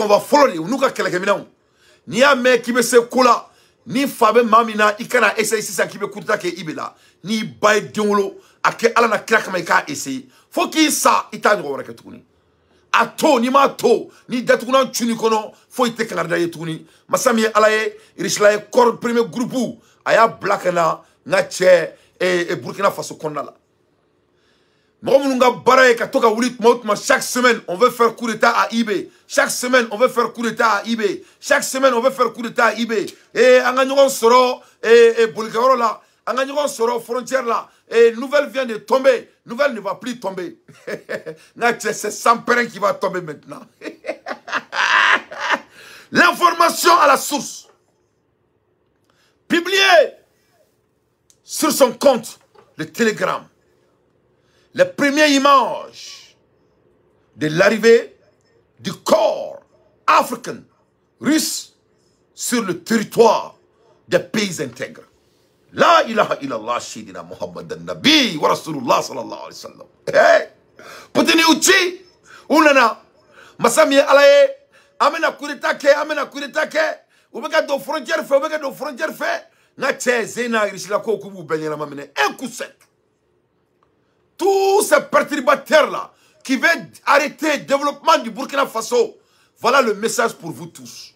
qu'on va follow nous ka kele keminao ni ya me qui be se kola ni fabe mamina ikana essayer ça qui be kuta ke ibela ni bay dingolo ake ala na kira kama ka essayer faut qu'il ça ita ngo wara ke tuni ato ni ma to ni datukuna tuni kono faut ite kanada ye tuni masami ala ye rishlaye kor premier groupe aya blakana nga che e Burkina Faso konnala chaque semaine, on veut faire coup d'état à IB. Chaque semaine, on veut faire coup d'état à IB. Chaque semaine, on veut faire coup d'état à IB. Et Anganyon Soro, et Bulgaro là, Anganyon Soro, frontière là, et nouvelle vient de tomber. Nouvelle ne va plus tomber. C'est Samperin qui va tomber maintenant. L'information à la source. Publiée sur son compte, le Telegram. Les premières images de l'arrivée du corps africain russe sur le territoire des pays intègres. La ilaha illallah shidina Muhammadan Nabi wa Rasulullah sallallahu alayhi wa sallam. Hey! Poutine uchi, unana, masami alaye, amena kuritake, ubeka do frontière fait, na tche zena irishila kokubu benyana mamine, un coup sec. Tous ces perturbateurs-là qui veulent arrêter le développement du Burkina Faso, voilà le message pour vous tous.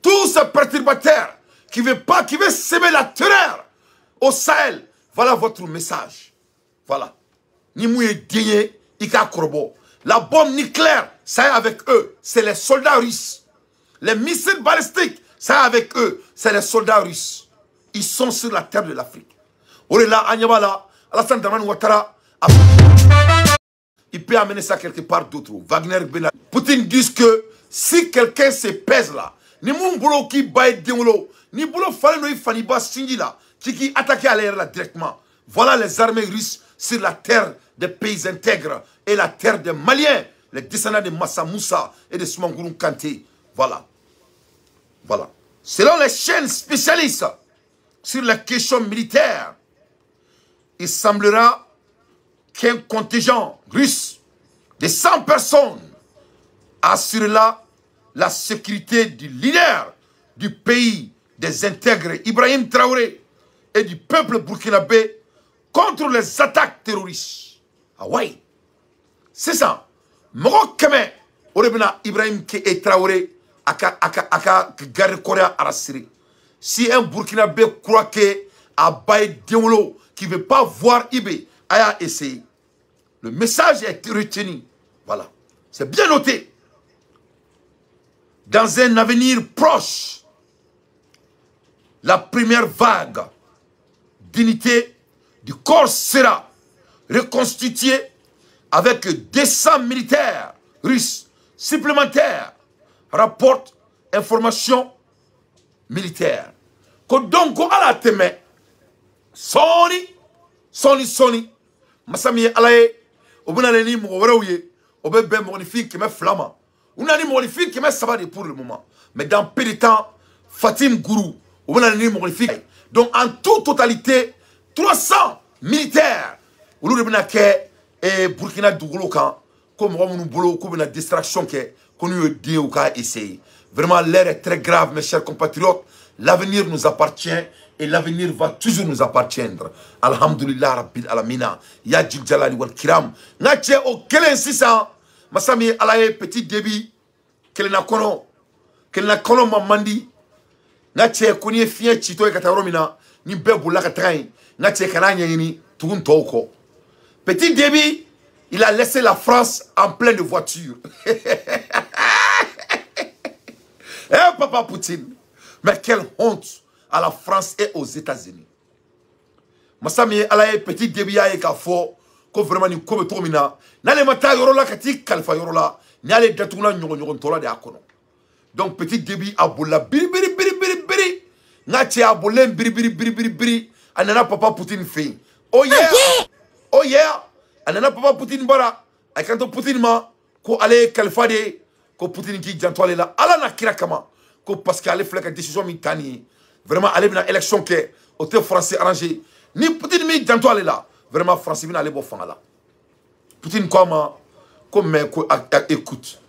Tous ces perturbateurs qui veulent semer la terreur au Sahel, voilà votre message. Voilà. La bombe nucléaire, ça est avec eux, c'est les soldats russes. Les missiles balistiques, ça est avec eux, c'est les soldats russes. Ils sont sur la terre de l'Afrique. Olela, Anyabala, Alassane Dramane Ouattara, il peut amener ça quelque part d'autre. Wagner, Ben Poutine dit que si quelqu'un se pèse là, ni mon boulot qui baille démolo, ni boulot fallait nous faniba singi là, qui attaquait à l'air là directement. Voilà les armées russes sur la terre des pays intègres et la terre des Maliens, les descendants de Massa Moussa et de Soumangourou Kanté. Voilà. Voilà. Selon les chaînes spécialistes sur la question militaire, il semblera qu'un contingent russe de 100 personnes assurera la sécurité du leader du pays des intègres, Ibrahim Traoré, et du peuple burkinabé contre les attaques terroristes. Ah ouais, c'est ça. Moro Keme, Orebena Ibrahim et Traoré, aka garde Korea à la Syrie. Si un Burkinabé croit que Abaye Diolo, qui ne veut pas voir Ibé, a essayé. Le message est retenu. Voilà. C'est bien noté. Dans un avenir proche, la première vague d'unité du corps sera reconstituée avec 200 militaires russes supplémentaires, rapporte information militaire. Donc, à la teme, Sony, Masami Alaye, Obunani Mourouye, Obebe Monifique qui me flamma. Unani Monifique qui me savade pour le moment. Mais dans peu de temps, Fatim Gourou, Obunani Monifique. Donc en toute totalité, 300 militaires. Oulu Rebinake et Burkina Dougoulokan, comme Romanou Bolo, comme une distraction qu'on a dit ou qu'a essayé. Vraiment, l'air est très grave, mes chers compatriotes. L'avenir nous appartient. Et l'avenir va toujours nous appartiendre. Alhamdulillah Rabbil Alamina. Ya Jalali wal Kiram. Nache o kelen sisa. Masami alaye petit débit. Kelen na kono mamandi. Nache konye fien chito e kataromina. Ni bebu la katrain. Nache kananya yini. Tugun toko. Petit débit. Il a laissé la France en plein de voitures. Eh papa Poutine. Mais quelle honte à la France et aux États-Unis. Masami alaye petit débit et kafo ko vraiment ni ko betomina na le mata yorola kati kalfa yorola ni ale datuna nyogo tola de akono. Donc petit débit aboula biri ngati aboulen biri anana papa Poutine fait. Oh yeah anana papa Poutine bara ay kanto Poutine ma ko ale kalfa de ko Poutine ki jantwale la ala na kira kama ko parce que ale fleka décision mi tani. Vraiment, aller dans l'élection qui est au français arrangé. Ni Poutine mi janto aller là. Vraiment, français vient aller bon fan là. Poutine comme écoute.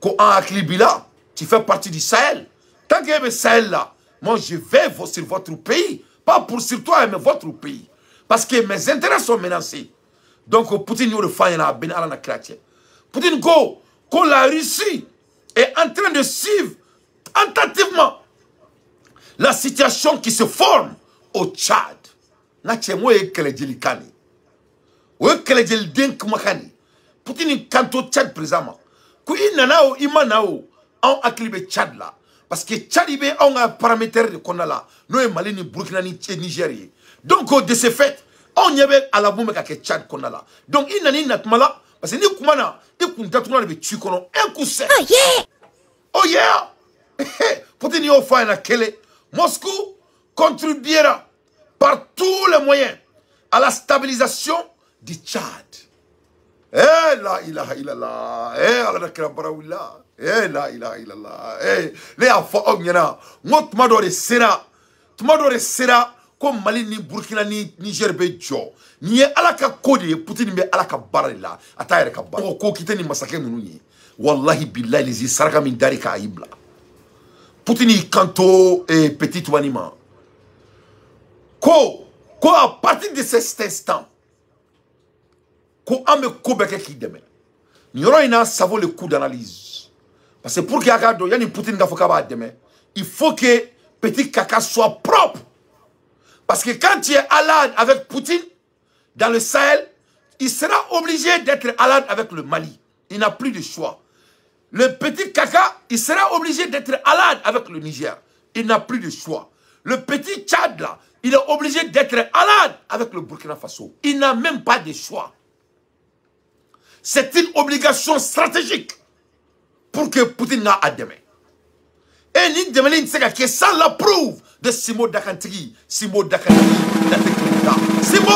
Ko an aklibi là. tu fais partie du Sahel. Tant qu'il y a le Sahel là, moi je vais sur votre pays. Pas pour sur toi, mais votre pays. Parce que mes intérêts sont menacés. Donc, Poutine, il faut faire Poutine, quand la Russie est en train de suivre tentativement la situation qui se forme au Tchad. Poutine, quant au Tchad présentement, on a clivé Tchad là. Parce que Tchad, on a un paramètre de qu'on a là. Nous, Mali, Burkina, Nigeria. Donc, de ce fait, on y avait à la boum avec Tchad qu'on a là. Donc, il n'y a pas là. Parce que nous, Koumana, il y a un coup sec. Oh yeah! Oh yeah! Poutine, il faut faire Moscou contribuera par tous les moyens à la stabilisation du Tchad. Eh la ilaha illallah. Eh Allah krabarawilla. Eh la ilaha illallah. Eh les afa ognyana. Ngot madore sera. Tumadore sera comme Mali ni Burkina ni Niger be jo. Ni alaka kodi Poutine be alaka barilla. Atayere ka bar. Ko kite ni masake nunu ni. Wallahi billahi les saraka min darika aibla. Poutine kanto et petit wanima. Ko à partir de cet instant ko ame ko beke ki deme. Nyoro ina savo le coup d'analyse. Parce que pour qu'il y ait une Poutine il faut que petit caca soit propre. Parce que quand tu es allié avec Poutine dans le Sahel, il sera obligé d'être allié avec le Mali. Il n'a plus de choix. Le petit caca, il sera obligé d'être allié avec le Niger. Il n'a plus de choix. Le petit Tchad là, il est obligé d'être allié avec le Burkina Faso. Il n'a même pas de choix. C'est une obligation stratégique pour que Poutine n'a à demain. Et ni demain, que ça l'approuve de Simo Dakantigi, Simo Dakantigi, Simo.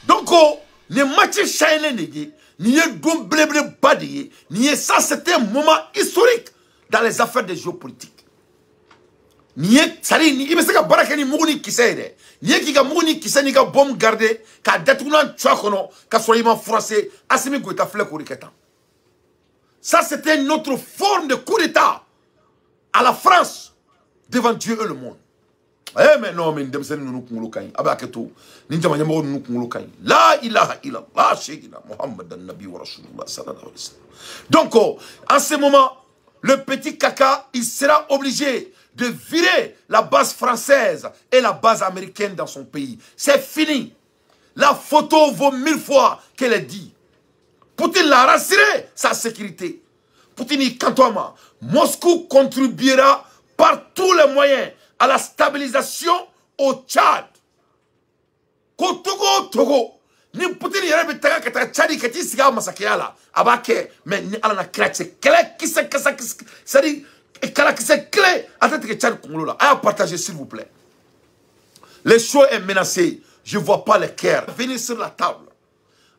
Donc, les matchs chaînés, ni les dons blé badé, ni ça, c'était un moment historique dans les affaires de géopolitique. Ni sali ni ibe seka baraka ni muguni kisede ni ki ga muguni kisani ni ga bom garder ka datuna tchakono ka soyima français asimi goita flek ko riketa. Ça c'était notre forme de coup d'état à la France devant Dieu et le monde. Eh mais non mais dem sen nous kungulu kay abaketo ni jama nyama nous kungulu kay la ilaha illallah shaykhina muhammadan nabi wa rasulullah sallallahu alayhi wasallam. Donc en ce moment le petit caca il sera obligé de virer la base française et la base américaine dans son pays. C'est fini. La photo vaut 1000 fois qu'elle est dit. Poutine l'a rassuré sa sécurité. Poutine, quand Moscou contribuera par tous les moyens à la stabilisation au Tchad. Togo. Ni Poutine y'a be taga kata Tchadi kati siga masakela abake mais ni ala na kratse kele kisa c'est-à-dire et c'est clé. Attendez que Tchad Congolo là. À partager s'il vous plaît. Le choix est menacé. Je ne vois pas les cœurs. Venez sur la table.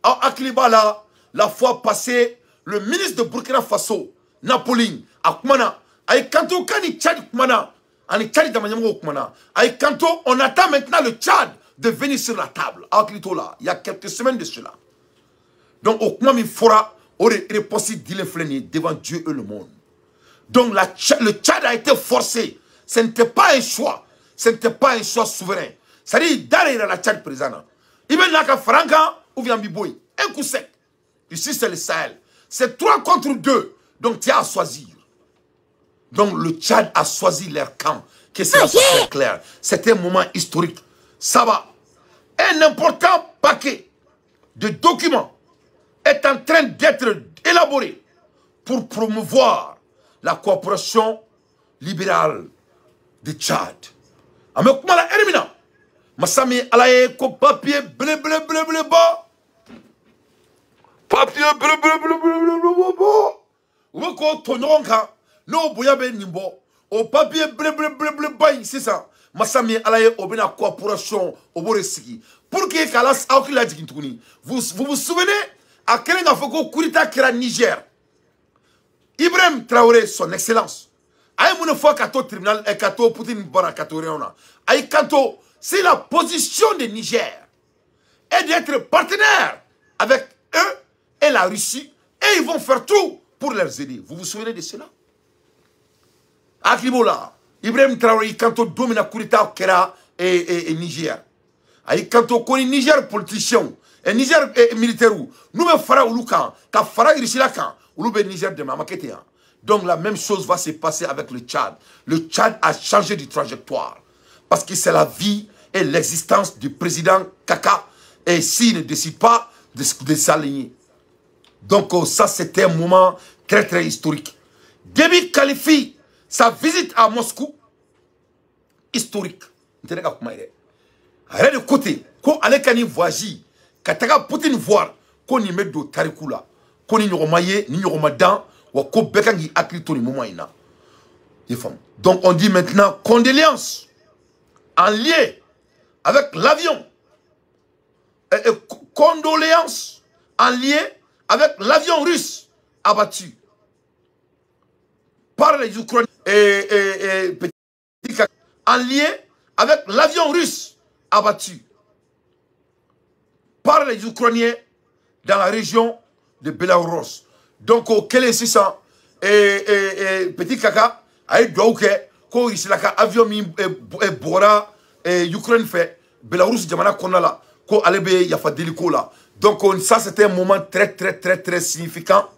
À Akliba là, la fois passée, le ministre de Burkina Faso, Napoléon, à Koumana, avec Kanto Kani Tchad Koumana, en Tchad Damanyamo Koumana, avec Kanto, on attend maintenant le Tchad de venir sur la table. À Aklito là, il y a quelques semaines de cela. Donc, au Koumami il faudra, aurait possible d'y devant Dieu et le monde. Donc le Tchad a été forcé. Ce n'était pas un choix. Ce n'était pas un choix souverain. C'est-à-dire, derrière la Tchad présent. Il y a Franca ou bien Biboui. Un coup sec. Ici, c'est le Sahel. C'est 3 contre 2. Donc tu as à choisir. Donc le Tchad a choisi leur camp. Que cela soit très clair. C'est un moment historique. Ça va. Un important paquet de documents est en train d'être élaboré pour promouvoir la coopération libérale du Tchad. Avec moi la Hermina, Massami alaye ko papier bleu ba. Papier bleu ba. Ou ko tononka no boyabe nimbo. Au papier bleu ba c'est ça. Massami alaye obina coopération au Boresiki. Pour que Kalas Aokila Dikintuni. Vous vous souvenez à quel a fait ko kurita kira Niger. Ibrahim Traoré, son excellence. Aïe mon fois kato tribunal et kato Poutine bona kato réona. Aïe kato, c'est la position de Niger est d'être partenaire avec eux et la Russie et ils vont faire tout pour les aider. Vous vous souvenez de cela? Akibola, Ibrahim Traoré, quand on domine Kourita, Kera et Niger. Quand on connaît Niger politicien, et Niger militaire, nous me fera ou Lukan, ka fara Irichilakan, ou nous Niger de Mamaketea. Donc la même chose va se passer avec le Tchad. Le Tchad a changé de trajectoire. Parce que c'est la vie et l'existence du président Kaka. Et s'il ne décide pas de s'aligner. Donc ça c'était un moment très très historique. Déby qualifie sa visite à Moscou historique. Arrête de côté. Quand on allait voyager, quand on a Poutine voir, qu'on y met de tarikula, qu'on y maillé, ni madan, ou qu'on békangi aklito ni moment ina. Donc on dit maintenant condoléances en lien avec l'avion. Condoléances en lien avec l'avion russe abattu par les Ukrainiens en lien avec l'avion russe abattu par les Ukrainiens dans la région de Belarus. Donc, quel est ça? Petit caca, avec Douke, quand il s'est avion Bora, Ukraine fait, Belarus, Jamana Konala, quand Alebe Yafa Deliko là. Donc, ça, c'était un moment très, très, très, très significant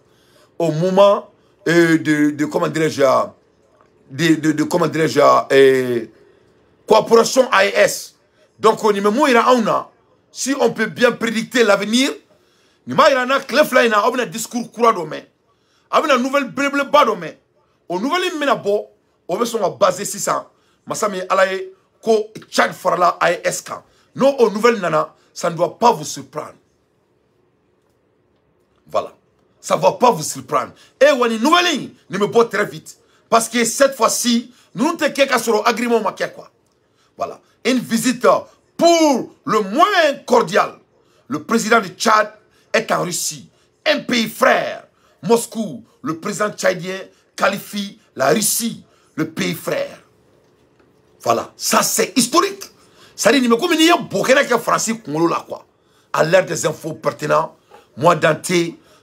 au moment comment dirais-je, comment dirais-je, coopération AES. Donc, on y si on peut bien prédicter l'avenir, il y a un discours courant domaine. Il y a une nouvelle Bible bas domaine. Au nouvel Menabo, on va baser 600. Masami Alaye, ko Tchad Farala AES. Non, au nouvel Nana, ça ne doit pas vous surprendre. Voilà. Ça ne va pas vous surprendre. Et on une nouvelle ligne, ne me bat très vite. Parce que cette fois-ci, nous ne sommes qu'à sur agrément maquia quoi. Voilà. Une visite pour le moins cordial. Le président du Tchad est en Russie. Un pays frère. Moscou, le président tchadien qualifie la Russie, le pays frère. Voilà. Ça, c'est historique. Ça dit, comme il y a beaucoup de Français quoi. À l'ère des infos pertinentes, moi, Dante,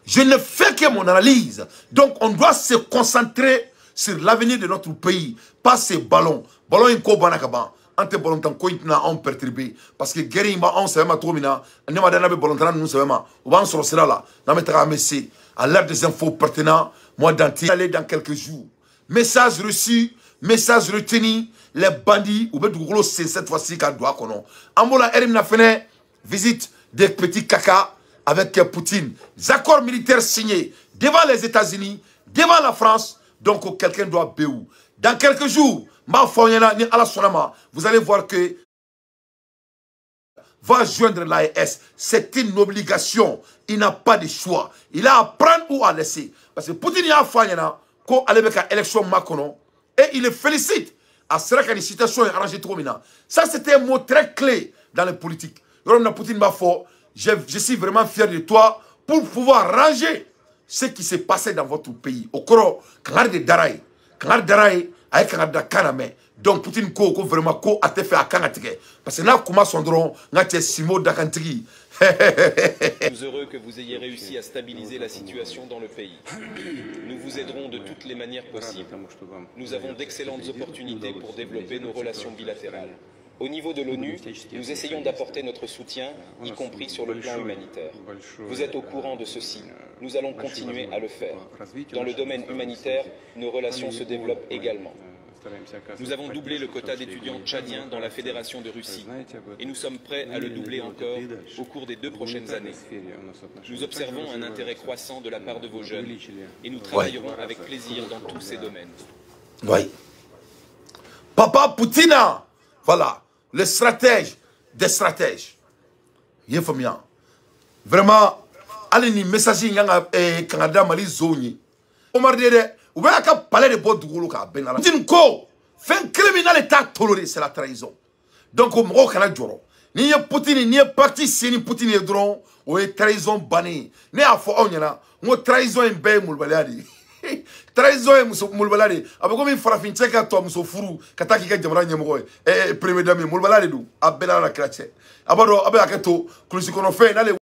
je ne fais que mon analyse. Donc, on doit se concentrer sur l'avenir de notre pays. Pas ces ballons. Ballons, ils sont banakaban. Ante ballon tan ko intna on perturbé parce que guerre ba on sema to mina ne ma dana be ballon tan nous sema on va sur cela là na mettra messi à l'heure des infos pertinents moi Dante aller dans quelques jours message reçu message retenu les bandits ou be gros c'est cette fois-ci qu'a doit kono amola erim na fene visite des petits caca avec Poutine. Des accords militaires signés devant les États-Unis, devant la France. Donc, quelqu'un doit béou. Dans quelques jours, vous allez voir que va joindre l'AES. C'est une obligation. Il n'a pas de choix. Il a à prendre ou à laisser. Parce que Poutine a fait une élection Macron et il le félicite. À ce que la situation est arrangée trop maintenant. Ça, c'était un mot très clé dans la politique. Poutine m'a fait. Je suis vraiment fier de toi pour pouvoir ranger ce qui s'est passé dans votre pays. Au Koro, quand de Daraï, avec Kaname. Donc, Poutine ko vraiment ko a fait à Kanatike. Parce que là, comment son drone, n'a Simo Dakantiki. Nous sommes heureux que vous ayez réussi à stabiliser la situation dans le pays. Nous vous aiderons de toutes les manières possibles. Nous avons d'excellentes opportunités pour développer nos relations bilatérales. Au niveau de l'ONU, nous essayons d'apporter notre soutien, y compris sur le plan humanitaire. Vous êtes au courant de ceci. Nous allons continuer à le faire. Dans le domaine humanitaire, nos relations se développent également. Nous avons doublé le quota d'étudiants tchadiens dans la Fédération de Russie et nous sommes prêts à le doubler encore au cours des 2 prochaines années. Nous observons un intérêt croissant de la part de vos jeunes et nous travaillerons avec plaisir dans tous ces domaines. Oui. Papa Poutine, voilà, le stratège des stratèges. Il faut bien. Vraiment, allez ni message yanga Canada Mali zone. Omar Dede, ou bien qu'à parler de bon dougolo ka benala. Poutine ko, fait un criminel état toléré, c'est la trahison. Donc au Maroc kana joro. Ni ye Poutine ni ye parti seni Poutine ye dron, ou ye trahison banni. Ne a fo onyana, mo trahison en be mulbaladi. Trahison et muso mulbalade aba ko mi farafin cheka to muso furu kataki ka jamara nyemgo premier dame mulbalade du abela la krache abado abe aketo kulisi kono fe na le